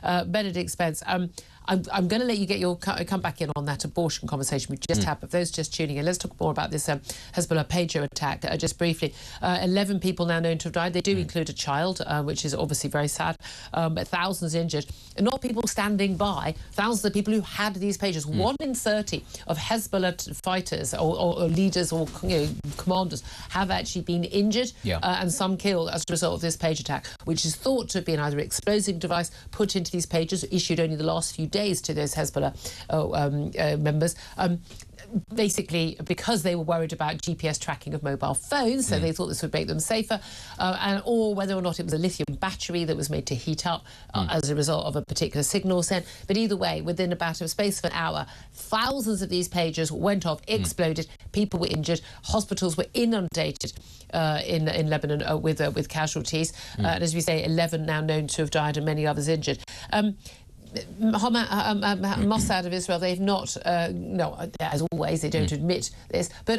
Benedict Spence. I'm going to let you come back in on that abortion conversation we just had, but for those just tuning in, let's talk more about this Hezbollah pager attack just briefly. 11 people now known to have died. They do include a child, which is obviously very sad, but thousands injured. And not people standing by, thousands of people who had these pagers. 1 in 30 of Hezbollah fighters or leaders or commanders have actually been injured and some killed as a result of this page attack, which is thought to have been either an explosive device put into these pagers, issued only the last few days to those Hezbollah members, basically because they were worried about GPS tracking of mobile phones, so they thought this would make them safer, or whether or not it was a lithium battery that was made to heat up as a result of a particular signal sent. But either way, within about a space of an hour, thousands of these pagers went off, exploded, people were injured, hospitals were inundated in Lebanon with casualties, and as we say, 11 now known to have died and many others injured. Mossad of Israel, they've not, no, as always, they don't admit this, but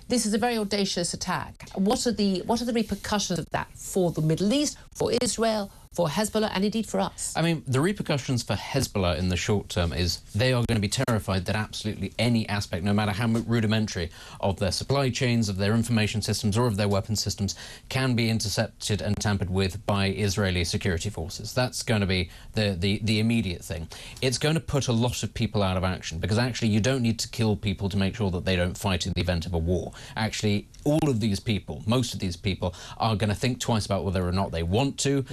this is a very audacious attack. What are the repercussions of that for the Middle East, for Israel, for Hezbollah, and indeed for us? I mean, the repercussions for Hezbollah in the short term is they are going to be terrified that absolutely any aspect, no matter how rudimentary, of their supply chains, of their information systems, or of their weapon systems, can be intercepted and tampered with by Israeli security forces. That's going to be the immediate thing. It's going to put a lot of people out of action, because actually you don't need to kill people to make sure that they don't fight in the event of a war. Actually, all of these people, most of these people, are going to think twice about whether or not they want to,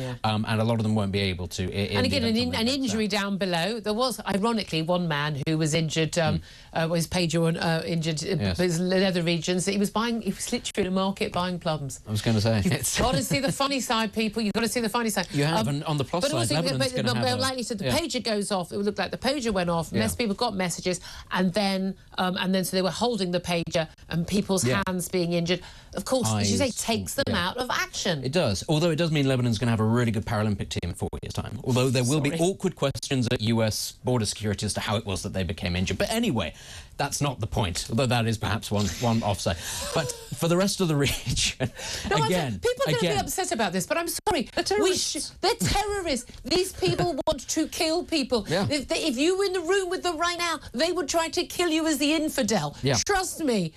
and a lot of them won't be able to. And again, an injury down below. There was, ironically, one man who was injured, his pager injured his nether regions. He was literally in a market buying plums. I was going to say. You've got to see the funny side, people. You've got to see the funny side. You have, and on the plus side, Lebanon's going to have likely to, the pager goes off. It would look like the pager went off. Most people got messages, and then so they were holding the pager, and people's hands being injured. Of course, as you say, takes them out of action. It does. Although it does mean Lebanon's going to have a really good Paralympic team in 4 years' time. Although there will be awkward questions at US border security as to how it was that they became injured. But anyway, that's not the point. Although that is perhaps one offside. But for the rest of the region, people are going to be upset about this. But I'm sorry, they're terrorists. These people want to kill people. If you were in the room with them right now, they would try to kill you as the infidel. Trust me.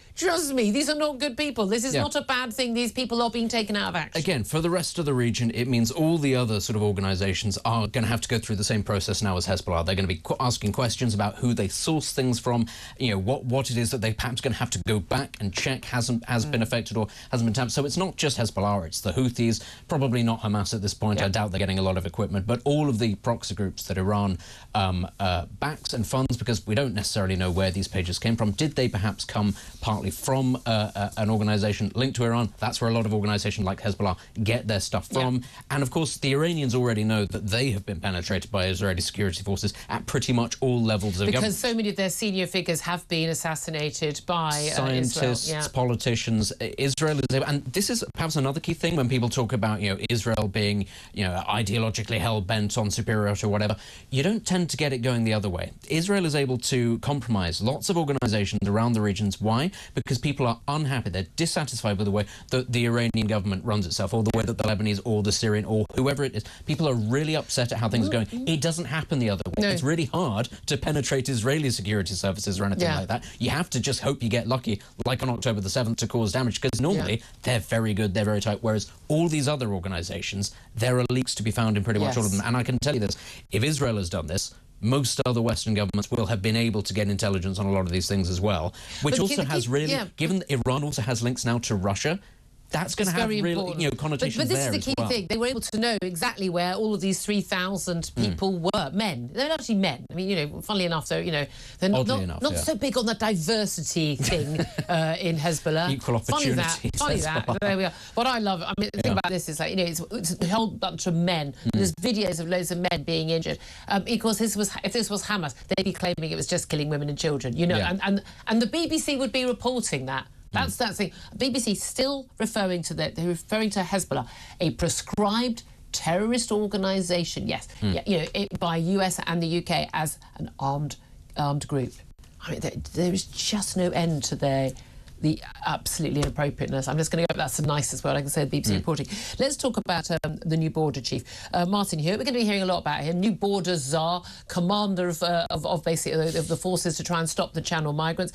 These are not good people. This is not a bad thing. These people are being taken out of action. Again, for the rest of the region, it means all the other sort of organisations are going to have to go through the same process now as Hezbollah. They're going to be asking questions about who they source things from, what it is that they perhaps going to have to go back and check has been affected or hasn't been tapped. So it's not just Hezbollah, it's the Houthis, probably not Hamas at this point. I doubt they're getting a lot of equipment, but all of the proxy groups that Iran backs and funds, because we don't necessarily know where these pages came from. Did they perhaps come partly from an organisation linked to Iran? That's where a lot of organisations like Hezbollah get their stuff from. And of course, the Iranians already know that they have been penetrated by Israeli security forces at pretty much all levels of government. Because so many of their senior figures have been assassinated by scientists, politicians. Israel is able, and this is perhaps another key thing when people talk about Israel being ideologically hell-bent on superiority or whatever. You don't tend to get it going the other way. Israel is able to compromise lots of organisations around the regions. Why? Because people are unhappy. They're dissatisfied with the way that the Iranian government runs itself, or the way that the Lebanese or the Syrian or whoever it is. People are really upset at how things are going. It doesn't happen the other way. It's really hard to penetrate Israeli security services or anything like that. You have to just hope you get lucky, like on October the 7th, to cause damage, because normally they're very good, they're very tight, whereas all these other organisations, there are leaks to be found in pretty much all of them. And I can tell you this, if Israel has done this, most other Western governments will have been able to get intelligence on a lot of these things as well, which also has really, given that Iran also has links now to Russia, that's going to have real connotations there. But this is the key thing. They were able to know exactly where all of these 3,000 people were. Men. They're not actually men. I mean, funnily enough, though, they're not so big on the diversity thing in Hezbollah. Equal opportunity. Funny that. There we are. What I love, the thing about this is, it's a whole bunch of men. There's videos of loads of men being injured. Because if this was Hamas, they'd be claiming it was just killing women and children. And the BBC would be reporting that. That's that thing. BBC still referring to Hezbollah, a prescribed terrorist organisation. Yes, by US and the UK as an armed group. I mean, there is just no end to their the absolutely inappropriateness. I'm just going to go, that's the nicest word I can say, the BBC reporting. Let's talk about the new border chief, Martin Hewitt. We're going to be hearing a lot about him. New border czar, commander of basically of the forces to try and stop the Channel migrants.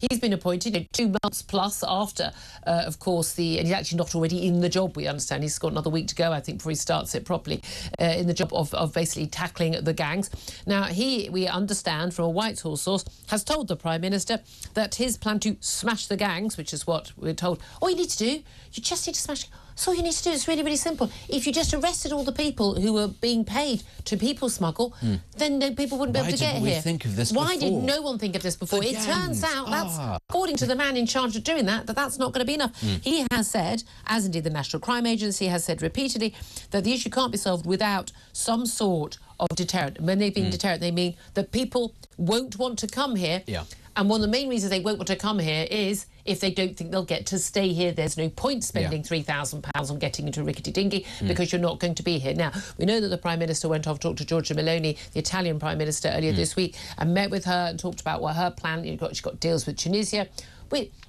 He's been appointed 2 months plus after, of course, and he's actually not already in the job, we understand. He's got another week to go, I think, before he starts it properly, in the job of basically tackling the gangs. Now, we understand from a Whitehall source, has told the Prime Minister that his plan to smash the gangs, which is what we're told, all you need to do, you just need to smash. That's all you need to do. It's really, really simple. If you just arrested all the people who were being paid to people smuggle, then no people wouldn't be able to get here. Why didn't we think of this before? Why did no one think of this before? It turns out that's, according to the man in charge of doing that, that's not going to be enough. He has said, as indeed the National Crime Agency has said repeatedly, that the issue can't be solved without some sort of deterrent. When they mean deterrent, they mean that people won't want to come here. Yeah. And one of the main reasons they won't want to come here is if they don't think they'll get to stay here. There's no point spending £3,000 on getting into a rickety dinghy because you're not going to be here. Now, we know that the Prime Minister went off to talk to Giorgia Meloni, the Italian Prime Minister, earlier this week, and met with her and talked about what her plan, she's got deals with Tunisia.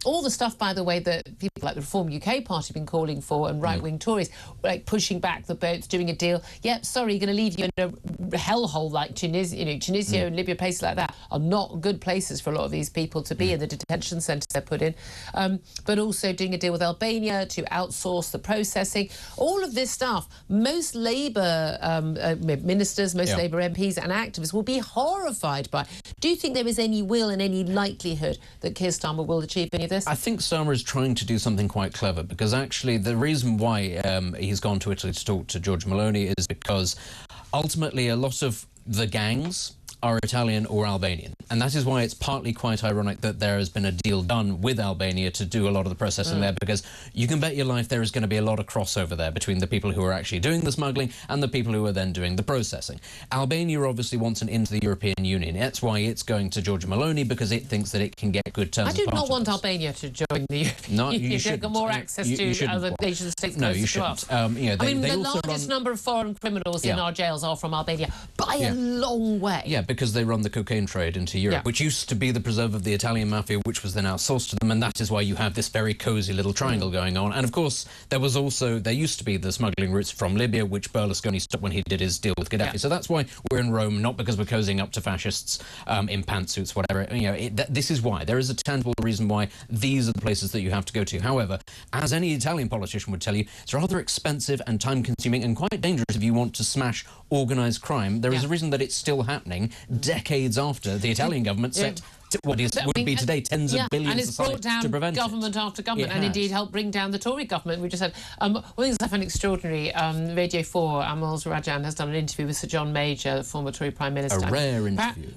All the stuff, by the way, that people like the Reform UK Party have been calling for, and right-wing Tories, like pushing back the boats, doing a deal. Yep, sorry, going to leave you in a hellhole like Tunisia. Tunisia and Libya, places like that are not good places for a lot of these people to be in, the detention centres they're put in. But also doing a deal with Albania to outsource the processing. All of this stuff, most Labour ministers, most Labour MPs and activists will be horrified by. Do you think there is any will and any likelihood that Keir Starmer will achieve any of this? I think Starmer is trying to do something quite clever, because actually the reason why he's gone to Italy to talk to Giorgia Meloni is because ultimately a lot of the gangs are Italian or Albanian. And that is why it's partly quite ironic that there has been a deal done with Albania to do a lot of the processing there, because you can bet your life there is going to be a lot of crossover there between the people who are actually doing the smuggling and the people who are then doing the processing. Albania obviously wants an into the European Union. That's why it's going to Giorgia Meloni, because it thinks that it can get good terms. I do not want Albania to join the European Union. You shouldn't. Get more access to other nation states. No, you shouldn't. The largest number of foreign criminals in our jails are from Albania by a long way. Yeah, because they run the cocaine trade into Europe, which used to be the preserve of the Italian mafia, which was then outsourced to them, and that is why you have this very cosy little triangle going on. And of course, there used to be the smuggling routes from Libya, which Berlusconi stopped when he did his deal with Gaddafi. So that's why we're in Rome, not because we're cozying up to fascists in pantsuits, whatever. This is why. There is a tangible reason why these are the places that you have to go to. However, as any Italian politician would tell you, it's rather expensive and time-consuming and quite dangerous if you want to smash organised crime. There is a reason that it's still happening decades after the Italian government set what would be today tens of billions and it's brought down to prevent government after government, and indeed helped bring down the Tory government. We just had one of the things I find extraordinary. Radio 4, Amal Rajan has done an interview with Sir John Major, the former Tory Prime Minister. A rare interview.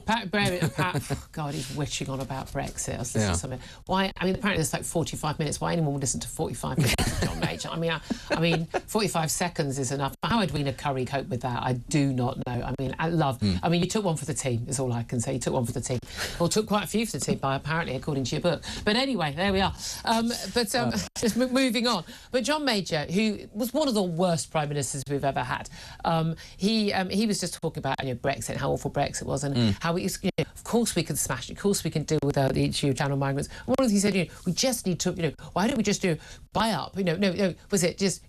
God, he's witching on about Brexit. I was listening to something. Why? I mean, apparently it's like 45 minutes. Why anyone would listen to 45 minutes of John Major? I mean, 45 seconds is enough. How would Edwina Curry cope with that? I do not know. I mean, I mean, you took one for the team, is all I can say. You took one for the team. Or took quite a few for the team, apparently, according to your book. But anyway, there we are. Just moving on. But John Major, who was one of the worst prime ministers we've ever had, he was just talking about Brexit, how awful Brexit was, and how of course we can smash it, of course we can deal with the issue of Channel migrants. And one of the things he said, we just need to, why don't we just buy up, was it just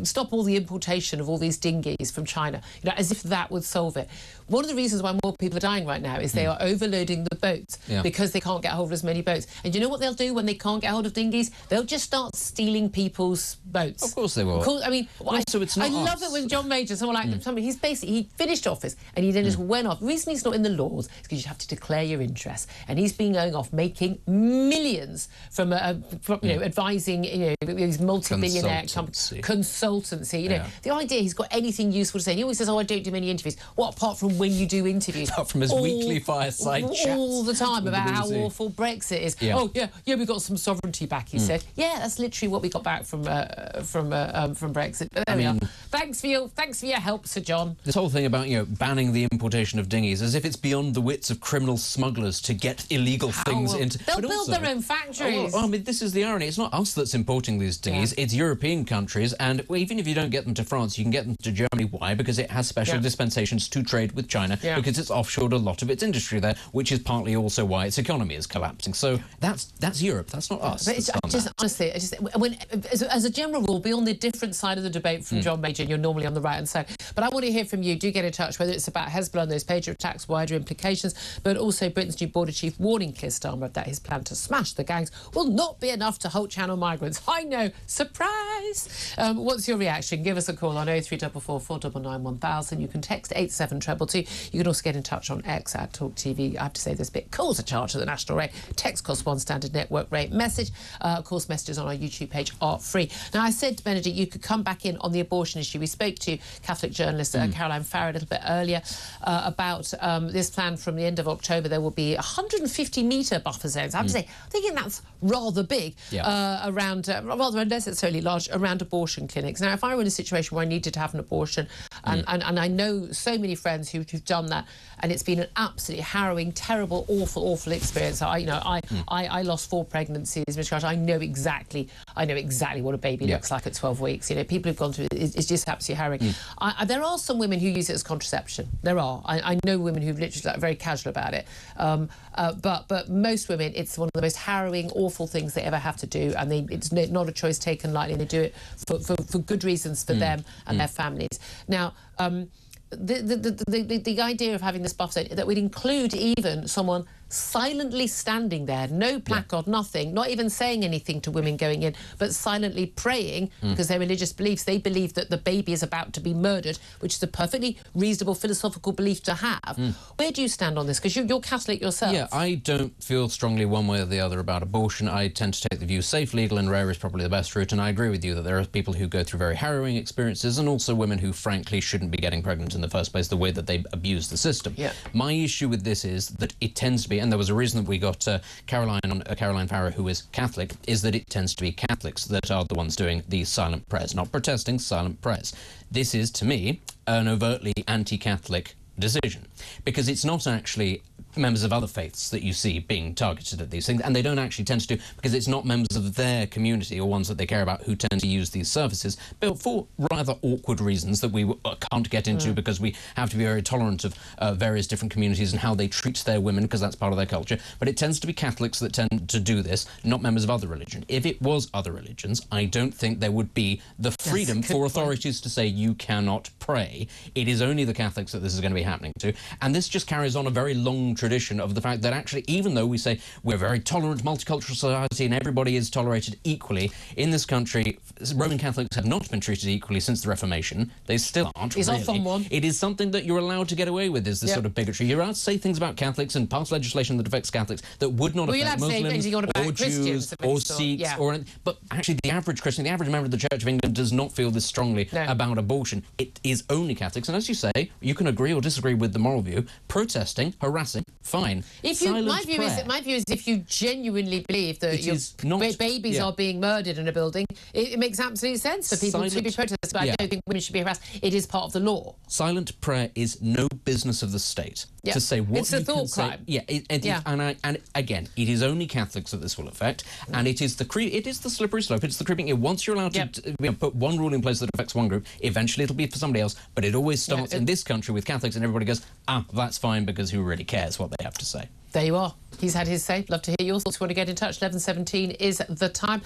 stop all the importation of all these dinghies from China, as if that would solve it. One of the reasons why more people are dying right now is they are overloading the boats because they can't get hold of as many boats. And you know what they'll do when they can't get hold of dinghies? They'll just start stealing people's boats. Of course they will. I love it when John Major, someone like he finished office and he then just went off. The reason he's not in the laws is because you have to declare your interests, and he's been going off making millions from advising these multi-billionaire consultancy. The idea he's got anything useful to say. He always says, I don't do many interviews. What, apart from when you do interviews? Apart from his weekly fireside chats all the time about how awful Brexit is. We got some sovereignty back, he said. Yeah, that's literally what we got back from Brexit. But there we are. Thanks for your help, Sir John. This whole thing about banning the importation of dinghies, as if it's beyond the wits of criminal smugglers to get illegal things into. They'll build their own factories. I mean, this is the irony. It's not us that's importing these dinghies. overseas. It's European countries, and even if you don't get them to France, you can get them to Germany. Why? Because it has special dispensations to trade with China, because it's offshored a lot of its industry there, which is partly also why its economy is collapsing. So that's Europe. That's not us. But honestly, as a general rule, be on the different side of the debate from John Major, and you're normally on the right hand side. But I want to hear from you. Do get in touch, whether it's about Hezbollah and those pager attacks, wider implications, but also Britain's new border chief warning Keir Starmer that his plan to smash the gangs will not be enough to halt channel migrants. I know, surprise! What's your reaction? Give us a call on 0344 499 1000. You can text 87222. You can also get in touch on X at Talk TV. I have to say this bit. Calls are charged at the national rate. Text costs one standard network rate. Message, of course, messages on our YouTube page are free. Now, I said to Benedict, you could come back in on the abortion issue. We spoke to Catholic journalist Caroline Farrow a little bit earlier about this plan from the end of October. There will be 150-metre buffer zones. I have to say, I'm thinking that's rather big around, rather unnecessarily large, around abortion clinics. Now, if I were in a situation where I needed to have an abortion, and I know so many friends who've done that, and it's been an absolutely harrowing, terrible, awful experience. I lost 4 pregnancies, Mr. Carter. I know exactly what a baby looks like at 12 weeks. You know, people who've gone through it, it's just absolutely harrowing. There are some women who use it as contraception. There are. I know women who've literally very casual about it. But most women, it's one of the most harrowing, awful things they ever have to do, and it's not a choice taken lightly. And they do it for good reasons for them and their families. Now, the idea of having this buffer zone that would include even someone silently standing there, no placard, nothing, not even saying anything to women going in, but silently praying because their religious beliefs, they believe that the baby is about to be murdered, which is a perfectly reasonable philosophical belief to have. Where do you stand on this? Because you're Catholic yourself. Yeah, I don't feel strongly one way or the other about abortion. I tend to take the view safe, legal and rare is probably the best route, and I agree with you that there are people who go through very harrowing experiences and also women who frankly shouldn't be getting pregnant in the first place, the way that they abuse the system. My issue with this is that it tends to be, and there was a reason that we got Caroline Farrow, who is Catholic, is that it tends to be Catholics that are the ones doing these silent prayers, not protesting, silent prayers. This is, to me, an overtly anti-Catholic decision, because it's not actually members of other faiths that you see being targeted at these things, and they don't actually tend to do, because it's not members of their community or ones that they care about who tend to use these services, but for rather awkward reasons that we can't get into because we have to be very tolerant of various different communities and how they treat their women, because that's part of their culture. But it tends to be Catholics that tend to do this, not members of other religion. If it was other religions, I don't think there would be the freedom for authorities to say you cannot pray. It is only the Catholics that this is going to be happening to, and this just carries on a very long tradition of the fact that actually, even though we say we're a very tolerant multicultural society and everybody is tolerated equally, in this country Roman Catholics have not been treated equally since the Reformation. They still aren't. He's off on one. It is something that you're allowed to get away with, is this sort of bigotry. You're allowed to say things about Catholics and pass legislation that affects Catholics that would not affect Muslims or Jews or Sikhs or anything. But actually the average Christian, the average member of the Church of England does not feel this strongly about abortion. It is only Catholics, and as you say, you can agree or disagree with the moral view. Protesting, harassing, fine. My view is if you genuinely believe that your babies are being murdered in a building, it makes absolute sense for people to be protesting. But I don't think women should be harassed. It is part of the law. Silent prayer is no business of the state. To say what it's a thought crime. And again, it is only Catholics that this will affect, and it is the slippery slope. It's the creeping. Once you're allowed to put one rule in place that affects one group, eventually it'll be for somebody else. But it always starts in this country with Catholics, and everybody goes, that's fine, because who really cares what they have to say? There you are. He's had his say. Love to hear your thoughts. If you want to get in touch, 11:17 is the time.